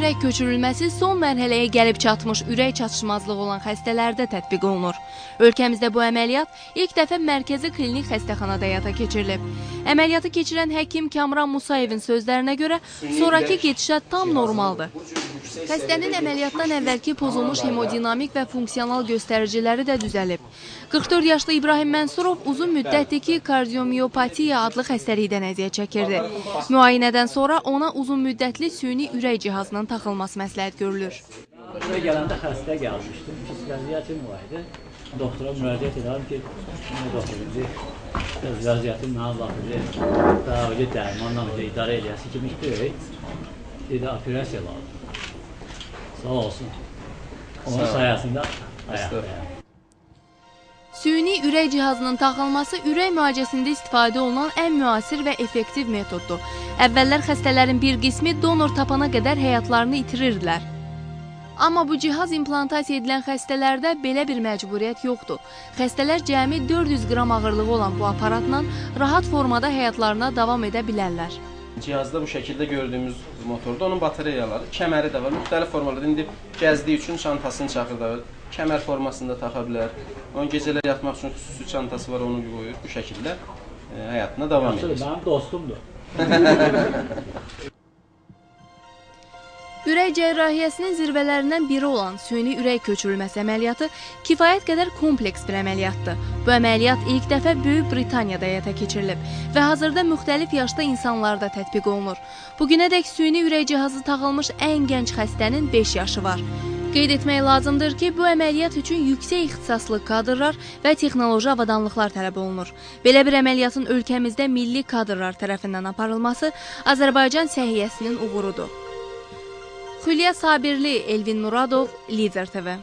ürək köçürülməsi son mərhələyə gəlib çatmış ürək çatışmazlığı olan xəstələrdə tətbiq olunur. Ölkəmizdə bu əməliyyat ilk dəfə mərkəzi klinik xəstəxanada həyata keçirilib. Əməliyyatı keçirən həkim Kamran Musayevin sözlərinə görə sonraki gedişat tam normaldır. Xəstənin əməliyyatdan əvvəlki pozulmuş hemodinamik və funksional göstəriciləri də düzəlib. 44 yaşlı İbrahim Mənsurov uzun müddətdir ki, kardiomiyopatiya adlı xəstəlikdən əziyyət çəkirdi. Müayinədən sonra ona uzun müddətli süni ürək cihazının taxılması məsləhət görülür. Buraya gələndə xəstə gəlmişdim, pis vəziyyətim var idi. Doktora müraciət edirəm ki, doktor, vəziyyətim mənə baxır, daha öyle dərmanla idarə eləyəsi kimi deyək, dedi, operasiya lazım. Sağ olsun. Onun sayəsində ayaqdayım. Süni ürək cihazının taxılması ürək müalicəsində istifadə olunan ən müasir və effektiv metoddur. Əvvəllər xəstələrin bir qismi donor tapana qədər həyatlarını itirirdilər. Amma bu cihaz implantasiya edilən xəstələrdə belə bir məcburiyyət yoxdur. Xəstələr cəmi 400 qram ağırlığı olan bu aparatla rahat formada həyatlarına davam edə bilərlər. Cihazda bu şəkildə gördüyümüz motorda onun batareyaları, kəməri də var. Müxtəlif formalarda indi gəzdiyi üçün çantasını çaxır da kəmər formasında taxa bilər. Onun gecələr yatmaq üçün xüsusi çantası var, onu qoyur. Bu şəkildə həyatına davam edir. Mənim dostumdur. Ürək cərrahiyyəsinin zirvələrindən biri olan süni ürək köçürülməsi əməliyyatı kifayət qədər kompleks bir əməliyyatdır. Bu əməliyyat ilk dəfə Böyük Britaniyada həyata keçirilib və hazırda müxtəlif yaşda insanlarda tətbiq olunur. Bugünədək süni ürək cihazı taxılmış ən gənc xəstənin 5 yaşı var. Qeyd etmək lazımdır ki, bu əməliyyat üçün yüksək ixtisaslı kadrlar və texnoloji avadanlıqlar tələb olunur. Belə bir əməliyyatın ölkəmizdə milli kadrlar tərəfindən aparılması Azərbaycan səhiyyəsinin uğurudur. Xülya Sabirli, Elvin Muradov, Lider TV.